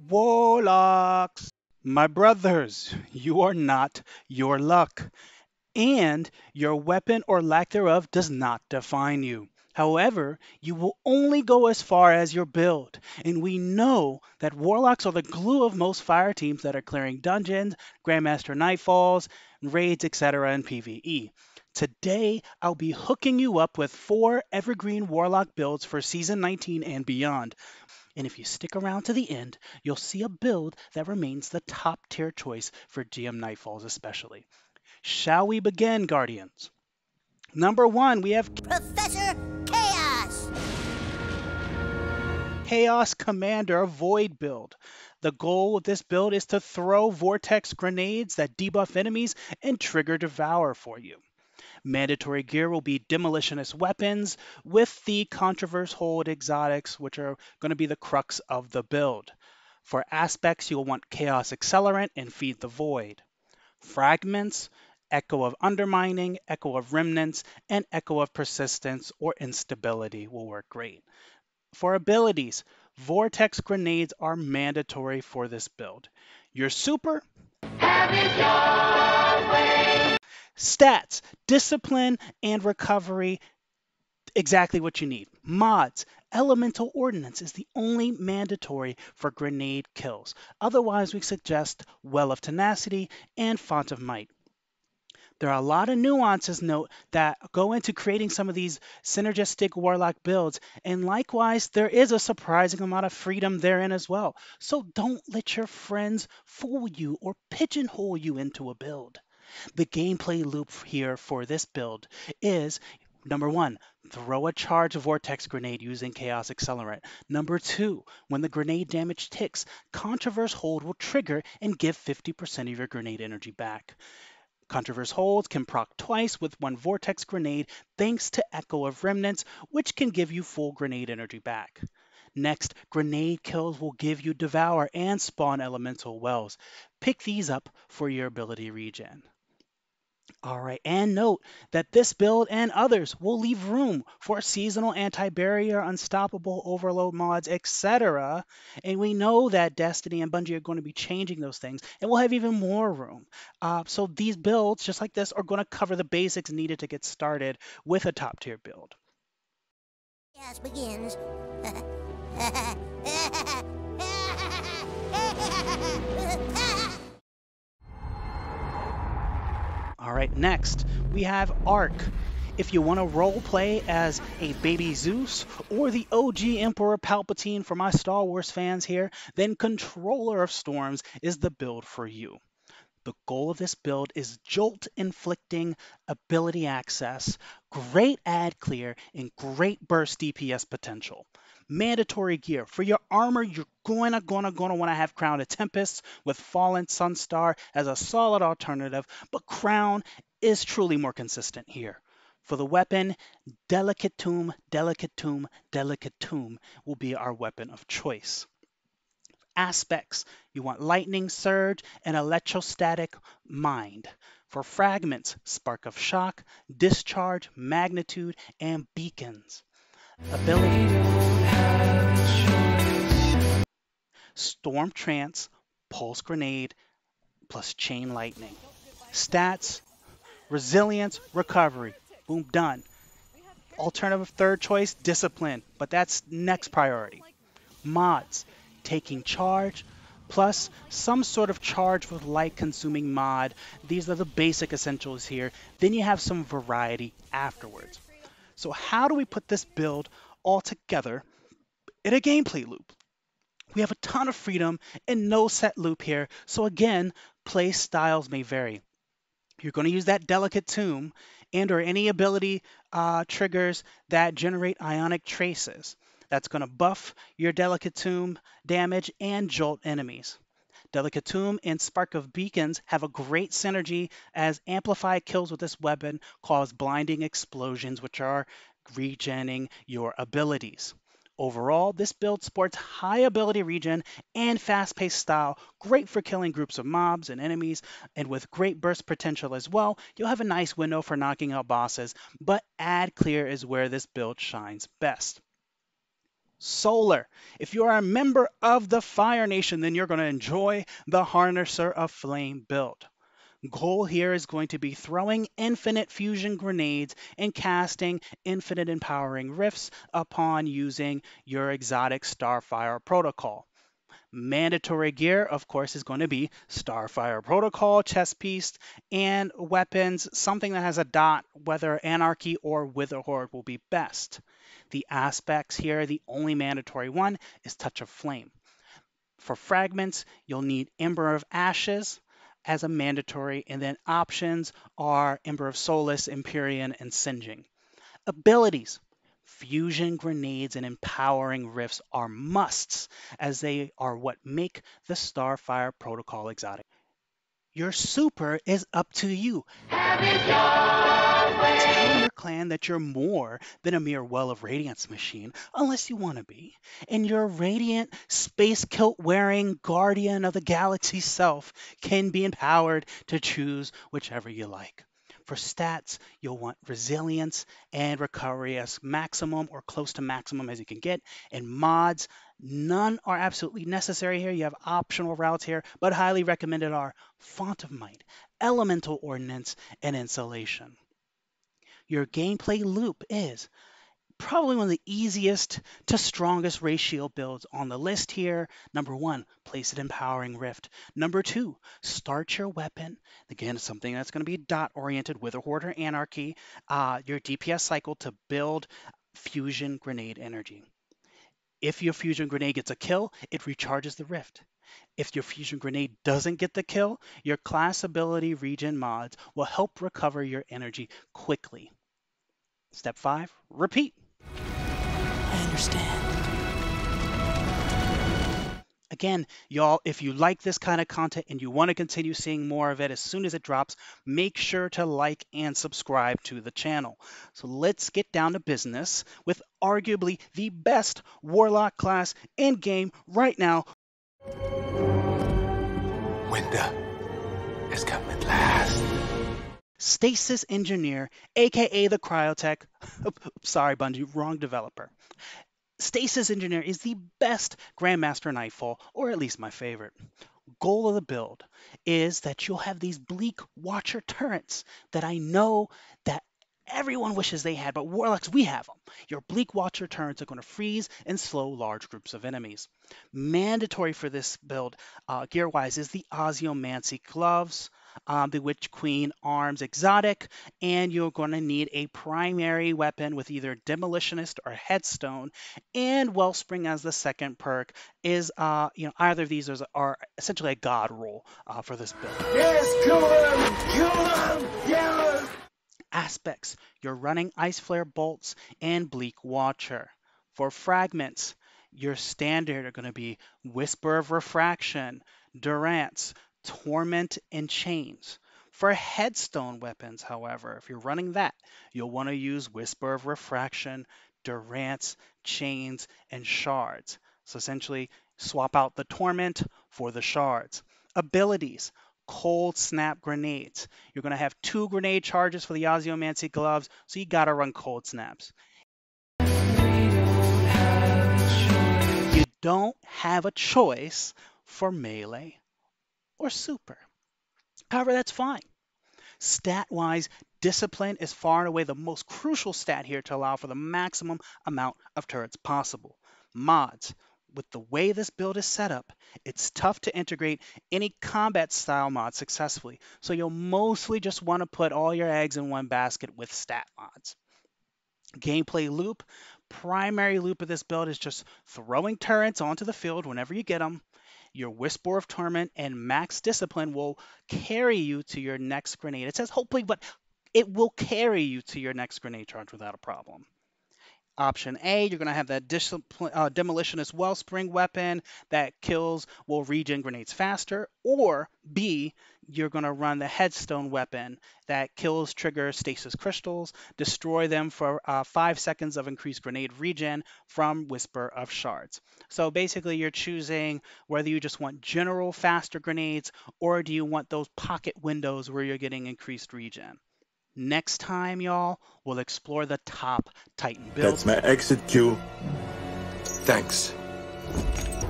Warlocks, my brothers, you are not your luck, and your weapon or lack thereof does not define you. However, you will only go as far as your build, and we know that Warlocks are the glue of most fire teams that are clearing dungeons, Grandmaster Nightfalls, raids, etc. in PvE. Today, I'll be hooking you up with 4 evergreen Warlock builds for Season 19 and beyond. And if you stick around to the end, you'll see a build that remains the top tier choice for GM Nightfalls especially. Shall we begin, Guardians? Number 1, we have Professor Chaos! Chaos Commander Void build. The goal of this build is to throw vortex grenades that debuff enemies and trigger Devour for you. Mandatory gear will be demolitionist weapons with the Controverse Hold exotics, which are going to be the crux of the build. For aspects, you'll want Chaos Accelerant and Feed the Void. Fragments, Echo of Undermining, Echo of Remnants, and Echo of Persistence or Instability will work great. For abilities, Vortex Grenades are mandatory for this build. Your super, stats, Discipline, and Recovery, exactly what you need. Mods, Elemental Ordnance is the only mandatory for grenade kills. Otherwise, we suggest Well of Tenacity and Font of Might. There are a lot of nuances, note, that go into creating some of these synergistic Warlock builds, and likewise, there is a surprising amount of freedom therein as well. So don't let your friends fool you or pigeonhole you into a build. The gameplay loop here for this build is number 1, throw a charge vortex grenade using Chaos Accelerant. Number 2, when the grenade damage ticks, Controverse Hold will trigger and give 50% of your grenade energy back. Controverse Holds can proc twice with 1 Vortex Grenade thanks to Echo of Remnants, which can give you full grenade energy back. Next, grenade kills will give you Devour and spawn Elemental Wells. Pick these up for your ability regen. All right, and note that this build and others will leave room for seasonal anti-barrier, unstoppable overload mods, etc. And we know that Destiny and Bungie are going to be changing those things, and we'll have even more room. So these builds, just like this, are going to cover the basics needed to get started with a top tier build. Chaos begins. All right, next we have Arc. If you want to role play as a baby Zeus or the OG Emperor Palpatine for my Star Wars fans here, then Controller of Storms is the build for you. The goal of this build is jolt inflicting ability access, great ad clear, and great burst DPS potential. Mandatory gear. For your armor, you're gonna want to have Crown of Tempests with Fallen Sunstar as a solid alternative, but Crown is truly more consistent here. For the weapon, Delicate Tomb, Delicate Tomb, Delicate Tomb will be our weapon of choice. Aspects, you want Lightning Surge and Electrostatic Mind. For fragments, Spark of Shock, Discharge, Magnitude, and Beacons. Ability, Storm Trance, Pulse Grenade, plus Chain Lightning. Stats, Resilience, Recovery. Boom, done. Alternative third choice, Discipline, but that's next priority. Mods, Taking Charge, plus some sort of charge with light consuming mod. These are the basic essentials here. Then you have some variety afterwards. So how do we put this build all together in a gameplay loop? We have a ton of freedom and no set loop here. So again, play styles may vary. You're going to use that Delicate Tomb and or any ability triggers that generate ionic traces. That's going to buff your Delicate Tomb damage and jolt enemies. Delicate Tomb and Spark of Beacons have a great synergy as amplified kills with this weapon cause blinding explosions, which are regenning your abilities. Overall, this build sports high ability regen and fast-paced style, great for killing groups of mobs and enemies, and with great burst potential as well. You'll have a nice window for knocking out bosses, but ad clear is where this build shines best. Solar. If you are a member of the Fire Nation, then you're going to enjoy the Harnesser of Flame build. Goal here is going to be throwing infinite fusion grenades and casting infinite empowering rifts upon using your exotic Starfire protocol. Mandatory gear, of course, is going to be Starfire Protocol, chest piece, and weapons. Something that has a dot, whether Anarchy or Witherhoard will be best. The aspects here, the only mandatory one is Touch of Flame. For fragments, you'll need Ember of Ashes as a mandatory, and then options are Ember of Solace, Empyrean, and Singeing. Abilities. Fusion grenades and empowering rifts are musts, as they are what make the Starfire Protocol exotic. Your super is up to you. Tell your clan that you're more than a mere Well of Radiance machine, unless you want to be. And your radiant, space kilt wearing guardian of the galaxy self can be empowered to choose whichever you like. For stats, you'll want resilience and recovery as maximum or close to maximum as you can get. And mods, none are absolutely necessary here. You have optional routes here, but highly recommended are Font of Might, Elemental Ordnance, and Insulation. Your gameplay loop is probably one of the easiest to strongest ratio builds on the list here. Number one, place an empowering rift. Number two, start your weapon. Again, something that's going to be dot oriented with a Horde or Anarchy. Your DPS cycle to build fusion grenade energy. If your fusion grenade gets a kill, it recharges the rift. If your fusion grenade doesn't get the kill, your class ability regen mods will help recover your energy quickly. Step 5, repeat. I understand. Again, y'all, if you like this kind of content and you want to continue seeing more of it as soon as it drops, make sure to like and subscribe to the channel. So let's get down to business with arguably the best Warlock class in game right now. Winter has come at last. Stasis Engineer, aka the Cryotech. Sorry, Bungie, wrong developer. Stasis Engineer is the best Grandmaster Nightfall, or at least my favorite. Goal of the build is that you'll have these Bleak Watcher turrets that I know that everyone wishes they had, but Warlocks, we have them. Your Bleak Watcher turrets are going to freeze and slow large groups of enemies. Mandatory for this build, gear-wise, is the Ozymandias gloves, the Witch Queen arms exotic, and you're going to need a primary weapon with either Demolitionist or Headstone, and Wellspring as the second perk is, either of these are essentially a god roll for this build. Yes, kill him, yes! Aspects, you're running Ice Flare bolts and Bleak Watcher. For fragments, your standard are going to be Whisper of Refraction, Durance, Torment, and Chains. For headstone weapons, however, if you're running that, you'll want to use Whisper of Refraction, Durance, Chains, and Shards. So essentially, swap out the Torment for the Shards. Abilities, Cold Snap Grenades. You're going to have 2 grenade charges for the Ozymandias gloves, so you got to run Cold Snaps. You don't have a choice for melee or super. However, that's fine. Stat-wise, Discipline is far and away the most crucial stat here to allow for the maximum amount of turrets possible. Mods. With the way this build is set up, it's tough to integrate any combat style mod successfully, so you'll mostly just want to put all your eggs in one basket with stat mods. Gameplay loop. Primary loop of this build is just throwing turrets onto the field whenever you get them. Your Whisper of Torment and Max Discipline will carry you to your next grenade. It says hopefully, but it will carry you to your next grenade charge without a problem. Option A, you're going to have that Demolitionist Wellspring weapon that will regen grenades faster. Or B, you're going to run the Headstone weapon that trigger stasis crystals, destroy them for 5 seconds of increased grenade regen from Whisper of Shards. So basically you're choosing whether you just want general faster grenades or do you want those pocket windows where you're getting increased regen. Next time, y'all, we'll explore the top Titan builds. That's my exit cue. Thanks.